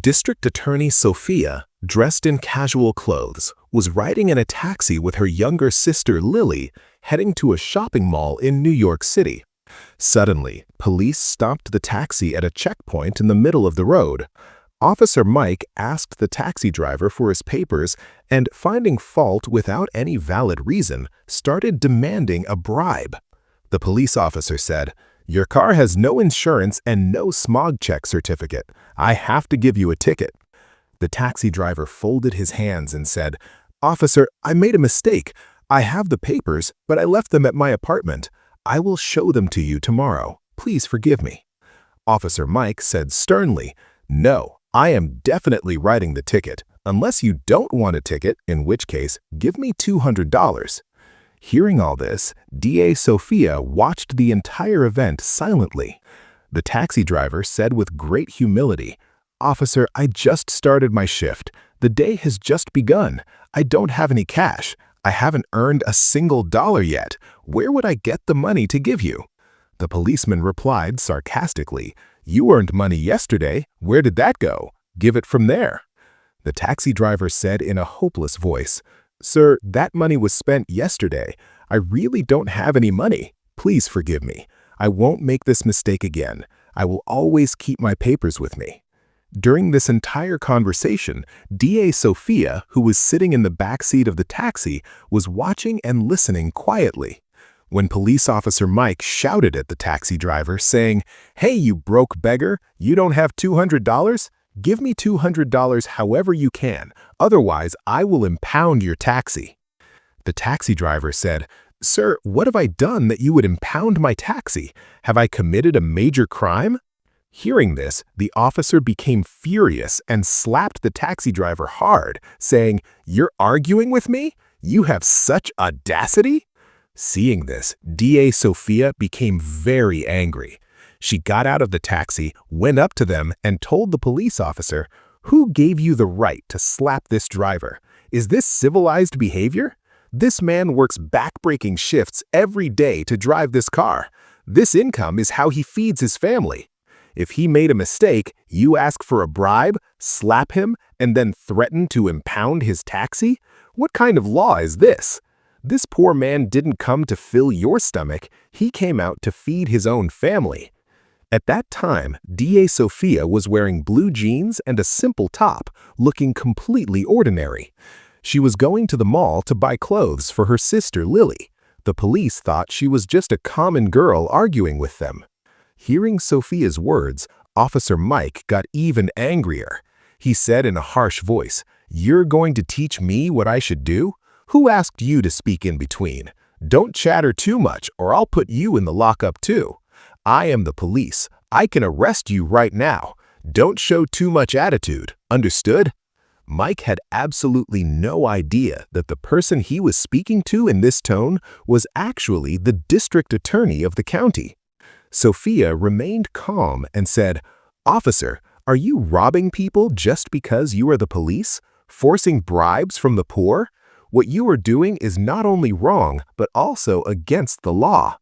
District Attorney Sophia, dressed in casual clothes, was riding in a taxi with her younger sister Lily, heading to a shopping mall in New York City. Suddenly, police stopped the taxi at a checkpoint in the middle of the road. Officer Mike asked the taxi driver for his papers and, finding fault without any valid reason, started demanding a bribe. The police officer said, "Your car has no insurance and no smog check certificate. I have to give you a ticket." The taxi driver folded his hands and said, "Officer, I made a mistake. I have the papers, but I left them at my apartment. I will show them to you tomorrow. Please forgive me." Officer Mike said sternly, "No, I am definitely writing the ticket, unless you don't want a ticket, in which case, give me $200. Hearing all this, DA Sophia watched the entire event silently. The taxi driver said with great humility, "Officer, I just started my shift. The day has just begun. I don't have any cash. I haven't earned a single dollar yet. Where would I get the money to give you?" The policeman replied sarcastically, "You earned money yesterday. Where did that go? Give it from there." The taxi driver said in a hopeless voice, "Sir, that money was spent yesterday. I really don't have any money. Please forgive me. I won't make this mistake again. I will always keep my papers with me." During this entire conversation, DA Sophia, who was sitting in the back seat of the taxi, was watching and listening quietly. When police officer Mike shouted at the taxi driver, saying, "Hey, you broke beggar, you don't have $200? Give me $200 however you can, otherwise I will impound your taxi." The taxi driver said, "Sir, what have I done that you would impound my taxi? Have I committed a major crime?" Hearing this, the officer became furious and slapped the taxi driver hard, saying, "You're arguing with me? You have such audacity?" Seeing this, DA Sophia became very angry. She got out of the taxi, went up to them, and told the police officer, "Who gave you the right to slap this driver? Is this civilized behavior? This man works back-breaking shifts every day to drive this car. This income is how he feeds his family. If he made a mistake, you ask for a bribe, slap him, and then threaten to impound his taxi? What kind of law is this? This poor man didn't come to fill your stomach. He came out to feed his own family." At that time, DA Sophia was wearing blue jeans and a simple top, looking completely ordinary. She was going to the mall to buy clothes for her sister Lily. The police thought she was just a common girl arguing with them. Hearing Sophia's words, Officer Mike got even angrier. He said in a harsh voice, "You're going to teach me what I should do? Who asked you to speak in between? Don't chatter too much or I'll put you in the lockup too. I am the police. I can arrest you right now. Don't show too much attitude. Understood?" Mike had absolutely no idea that the person he was speaking to in this tone was actually the district attorney of the county. Sophia remained calm and said, "Officer, are you robbing people just because you are the police? Forcing bribes from the poor? What you are doing is not only wrong, but also against the law."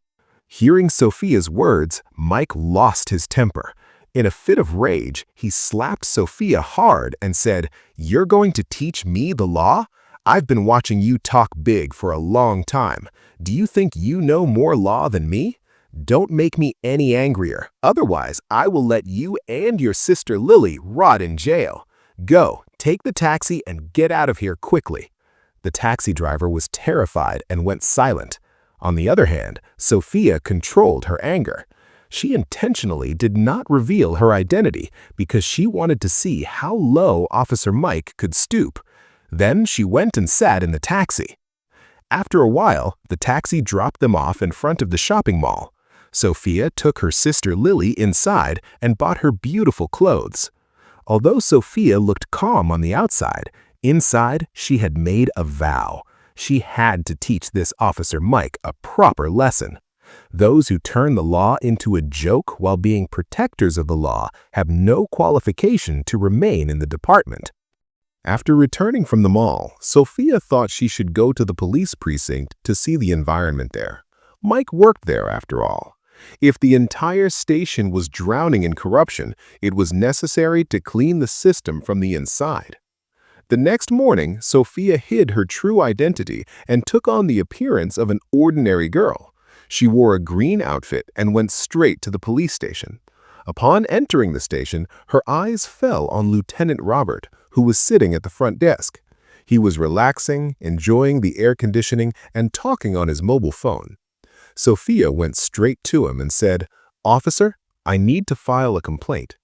Hearing Sophia's words, Mike lost his temper. In a fit of rage, he slapped Sophia hard and said, "You're going to teach me the law? I've been watching you talk big for a long time. Do you think you know more law than me? Don't make me any angrier. Otherwise, I will let you and your sister Lily rot in jail. Go, take the taxi and get out of here quickly." The taxi driver was terrified and went silent. On the other hand, Sophia controlled her anger. She intentionally did not reveal her identity because she wanted to see how low Officer Mike could stoop. Then she went and sat in the taxi. After a while, the taxi dropped them off in front of the shopping mall. Sophia took her sister Lily inside and bought her beautiful clothes. Although Sophia looked calm on the outside, inside she had made a vow. She had to teach this Officer Mike a proper lesson. Those who turn the law into a joke while being protectors of the law have no qualification to remain in the department. After returning from the mall, Sophia thought she should go to the police precinct to see the environment there. Mike worked there after all. If the entire station was drowning in corruption, it was necessary to clean the system from the inside. The next morning, Sophia hid her true identity and took on the appearance of an ordinary girl. She wore a green outfit and went straight to the police station. Upon entering the station, her eyes fell on Lieutenant Robert, who was sitting at the front desk. He was relaxing, enjoying the air conditioning, and talking on his mobile phone. Sophia went straight to him and said, "Officer, I need to file a complaint."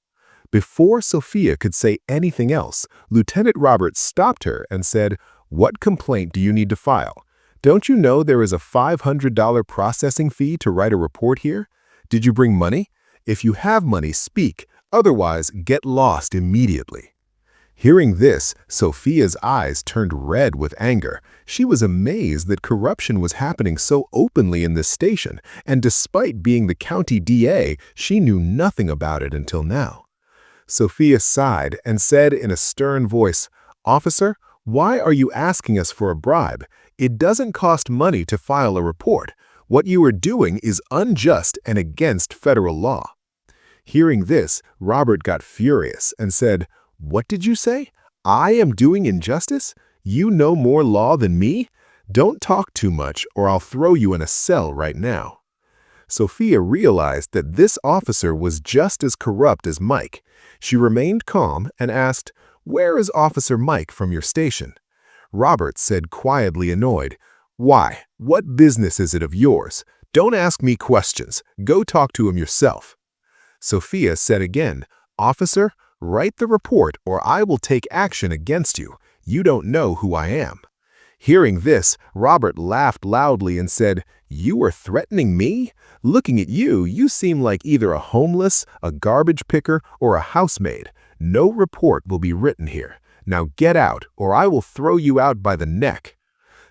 Before Sophia could say anything else, Lieutenant Robert stopped her and said, "What complaint do you need to file? Don't you know there is a $500 processing fee to write a report here? Did you bring money? If you have money, speak. Otherwise, get lost immediately." Hearing this, Sophia's eyes turned red with anger. She was amazed that corruption was happening so openly in this station, and despite being the county DA, she knew nothing about it until now. Sophia sighed and said in a stern voice, "Officer, why are you asking us for a bribe? It doesn't cost money to file a report. What you are doing is unjust and against federal law." Hearing this, Robert got furious and said, "What did you say? I am doing injustice? You know more law than me? Don't talk too much or I'll throw you in a cell right now." Sophia realized that this officer was just as corrupt as Mike. She remained calm and asked, "Where is Officer Mike from your station?" Robert said quietly annoyed, "Why? What business is it of yours? Don't ask me questions. Go talk to him yourself." Sophia said again, "Officer, write the report or I will take action against you. You don't know who I am." Hearing this, Robert laughed loudly and said, "You are threatening me? Looking at you, you seem like either a homeless, a garbage picker, or a housemaid. No report will be written here. Now get out, or I will throw you out by the neck."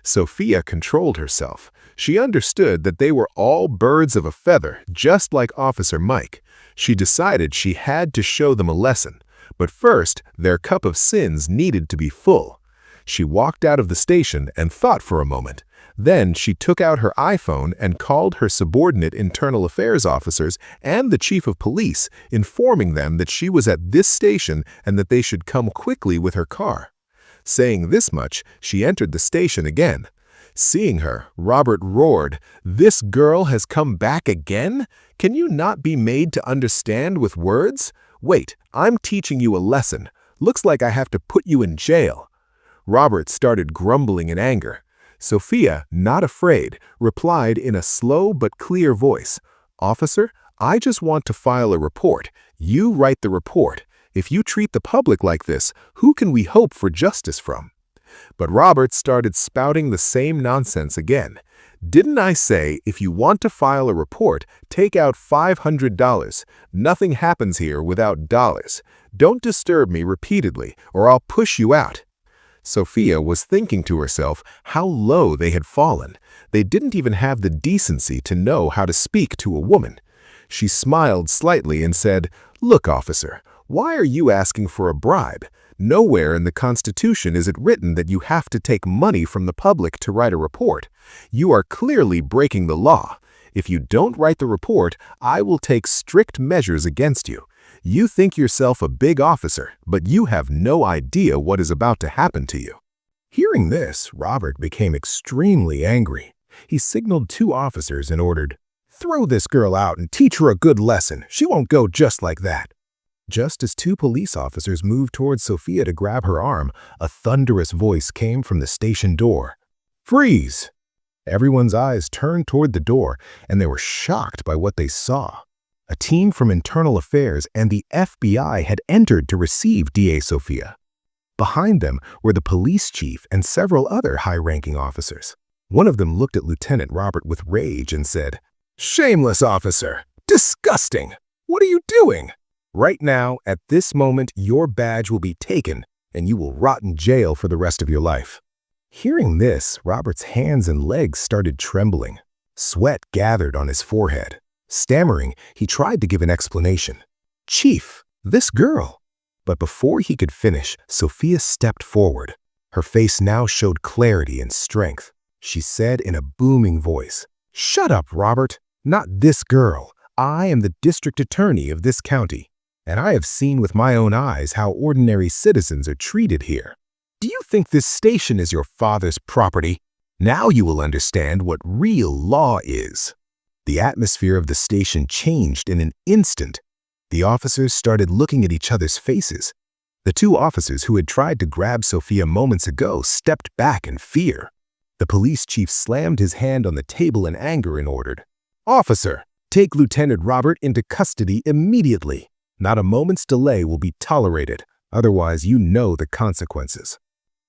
Sophia controlled herself. She understood that they were all birds of a feather, just like Officer Mike. She decided she had to show them a lesson. But first, their cup of sins needed to be full. She walked out of the station and thought for a moment. Then she took out her iPhone and called her subordinate internal affairs officers and the chief of police, informing them that she was at this station and that they should come quickly with her car. Saying this much, she entered the station again. Seeing her, Robert roared, "This girl has come back again? Can you not be made to understand with words? Wait, I'm teaching you a lesson. Looks like I have to put you in jail." Robert started grumbling in anger. Sophia, not afraid, replied in a slow but clear voice, "Officer, I just want to file a report. You write the report. If you treat the public like this, who can we hope for justice from?" But Robert started spouting the same nonsense again. "Didn't I say if you want to file a report, take out $500? Nothing happens here without dollars. Don't disturb me repeatedly, or I'll push you out." Sophia was thinking to herself how low they had fallen. They didn't even have the decency to know how to speak to a woman. She smiled slightly and said, "Look, officer, why are you asking for a bribe? Nowhere in the Constitution is it written that you have to take money from the public to write a report. You are clearly breaking the law. If you don't write the report, I will take strict measures against you. You think yourself a big officer, but you have no idea what is about to happen to you." Hearing this, Robert became extremely angry. He signaled 2 officers and ordered, "Throw this girl out and teach her a good lesson. She won't go just like that." Just as 2 police officers moved towards Sophia to grab her arm, a thunderous voice came from the station door. "Freeze!" Everyone's eyes turned toward the door, and they were shocked by what they saw. A team from Internal Affairs and the FBI had entered to receive DA Sophia. Behind them were the police chief and several other high-ranking officers. One of them looked at Lieutenant Robert with rage and said, "Shameless officer! Disgusting! What are you doing? Right now, at this moment, your badge will be taken and you will rot in jail for the rest of your life." Hearing this, Robert's hands and legs started trembling. Sweat gathered on his forehead. Stammering, he tried to give an explanation. "Chief, this girl." But before he could finish, Sophia stepped forward. Her face now showed clarity and strength. She said in a booming voice, "Shut up, Robert. Not this girl. I am the district attorney of this county, and I have seen with my own eyes how ordinary citizens are treated here. Do you think this station is your father's property? Now you will understand what real law is." The atmosphere of the station changed in an instant. The officers started looking at each other's faces. The two officers who had tried to grab Sophia moments ago stepped back in fear. The police chief slammed his hand on the table in anger and ordered, "Officer, take Lieutenant Robert into custody immediately. Not a moment's delay will be tolerated, otherwise you know the consequences."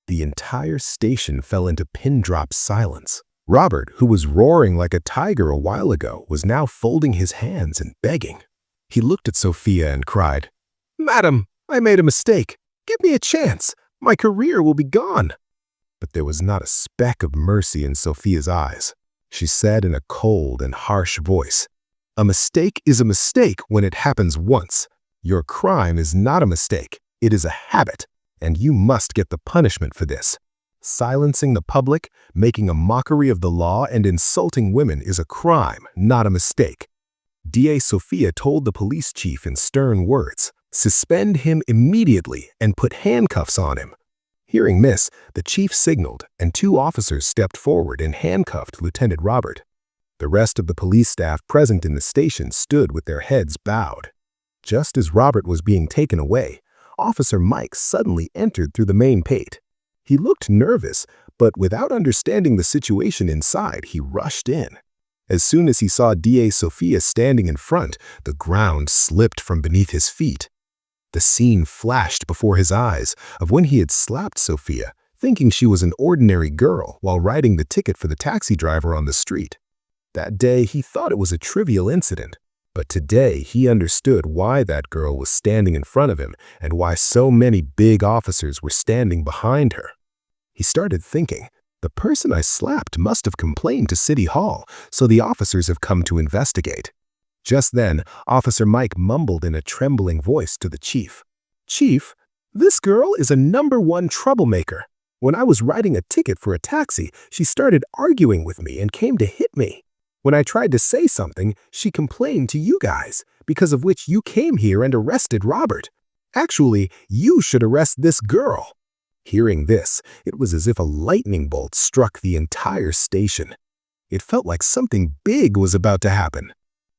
The entire station fell into pin-drop silence. Robert, who was roaring like a tiger a while ago, was now folding his hands and begging. He looked at Sophia and cried, "Madam, I made a mistake. Give me a chance. My career will be gone." But there was not a speck of mercy in Sophia's eyes. She said in a cold and harsh voice, "A mistake is a mistake when it happens once. Your crime is not a mistake. It is a habit, and you must get the punishment for this. Silencing the public, making a mockery of the law, and insulting women is a crime, not a mistake." DA Sophia told the police chief in stern words, "Suspend him immediately and put handcuffs on him." Hearing this, the chief signaled, and two officers stepped forward and handcuffed Lieutenant Robert. The rest of the police staff present in the station stood with their heads bowed. Just as Robert was being taken away, Officer Mike suddenly entered through the main gate. He looked nervous, but without understanding the situation inside, he rushed in. As soon as he saw DA Sophia standing in front, the ground slipped from beneath his feet. The scene flashed before his eyes of when he had slapped Sophia, thinking she was an ordinary girl while writing the ticket for the taxi driver on the street. That day, he thought it was a trivial incident, but today he understood why that girl was standing in front of him and why so many big officers were standing behind her. He started thinking, the person I slapped must have complained to City Hall, so the officers have come to investigate. Just then, Officer Mike mumbled in a trembling voice to the chief, "Chief, this girl is a #1 troublemaker. When I was writing a ticket for a taxi, she started arguing with me and came to hit me. When I tried to say something, she complained to you guys, because of which you came here and arrested Robert. Actually, you should arrest this girl." Hearing this, it was as if a lightning bolt struck the entire station. It felt like something big was about to happen.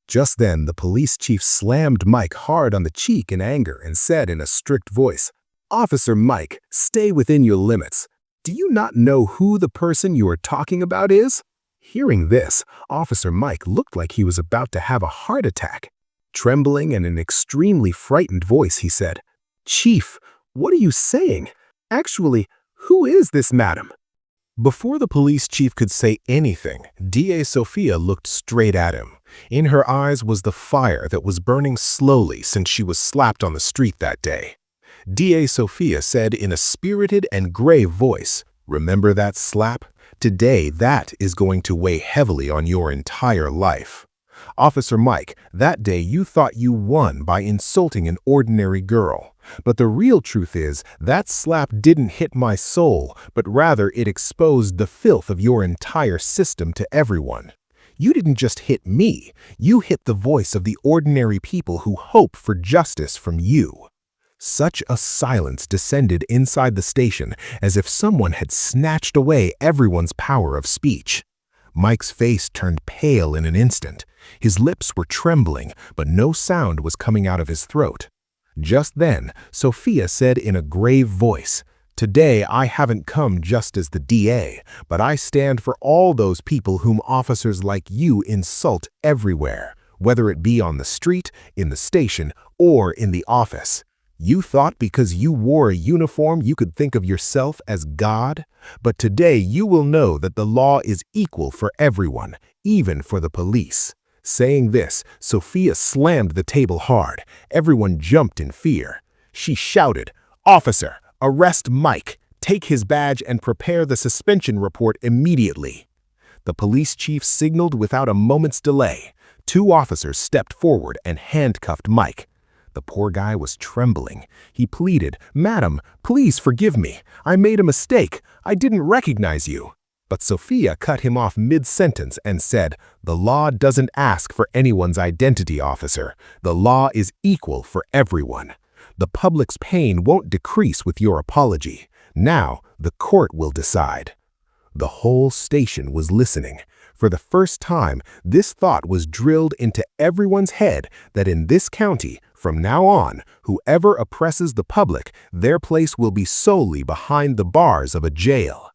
Just then, the police chief slammed Mike hard on the cheek in anger and said in a strict voice, "Officer Mike, stay within your limits. Do you not know who the person you are talking about is?" Hearing this, Officer Mike looked like he was about to have a heart attack. Trembling and in an extremely frightened voice, he said, "Chief, what are you saying? Actually, who is this madam?" Before the police chief could say anything, DA Sophia looked straight at him. In her eyes was the fire that was burning slowly since she was slapped on the street that day. DA Sophia said in a spirited and grave voice, "Remember that slap? Today, that is going to weigh heavily on your entire life. Officer Mike, that day you thought you won by insulting an ordinary girl. But the real truth is, that slap didn't hit my soul, but rather it exposed the filth of your entire system to everyone. You didn't just hit me, you hit the voice of the ordinary people who hope for justice from you." Such a silence descended inside the station, as if someone had snatched away everyone's power of speech. Mike's face turned pale in an instant. His lips were trembling, but no sound was coming out of his throat. Just then, Sophia said in a grave voice, "Today I haven't come just as the DA, but I stand for all those people whom officers like you insult everywhere, whether it be on the street, in the station, or in the office. You thought because you wore a uniform you could think of yourself as God, but today you will know that the law is equal for everyone, even for the police." Saying this, Sophia slammed the table hard. Everyone jumped in fear. She shouted, "Officer, arrest Mike. Take his badge and prepare the suspension report immediately." The police chief signaled without a moment's delay. Two officers stepped forward and handcuffed Mike. The poor guy was trembling. He pleaded, "Madam, please forgive me. I made a mistake. I didn't recognize you." But Sophia cut him off mid-sentence and said, "The law doesn't ask for anyone's identity, officer. The law is equal for everyone. The public's pain won't decrease with your apology. Now, the court will decide." The whole station was listening. For the first time, this thought was drilled into everyone's head that in this county, from now on, whoever oppresses the public, their place will be solely behind the bars of a jail.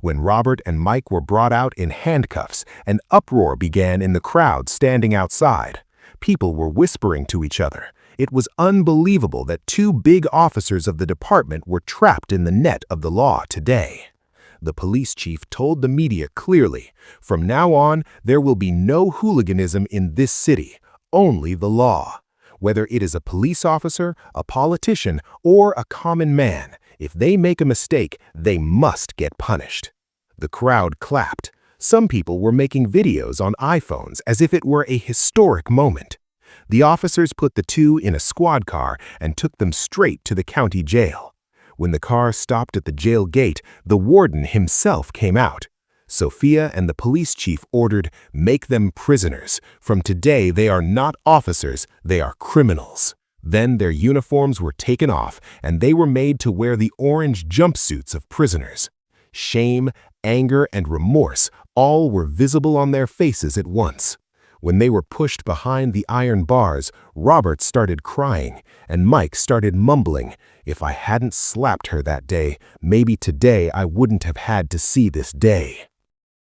When Robert and Mike were brought out in handcuffs, an uproar began in the crowd standing outside. People were whispering to each other. It was unbelievable that two big officers of the department were trapped in the net of the law today. The police chief told the media clearly, "From now on, there will be no hooliganism in this city, only the law. Whether it is a police officer, a politician, or a common man, if they make a mistake, they must get punished." The crowd clapped. Some people were making videos on iPhones as if it were a historic moment. The officers put the two in a squad car and took them straight to the county jail. When the car stopped at the jail gate, the warden himself came out. Sophia and the police chief ordered, "Make them prisoners. From today, they are not officers, they are criminals." Then their uniforms were taken off, and they were made to wear the orange jumpsuits of prisoners. Shame, anger, and remorse all were visible on their faces at once. When they were pushed behind the iron bars, Robert started crying, and Mike started mumbling, "If I hadn't slapped her that day, maybe today I wouldn't have had to see this day."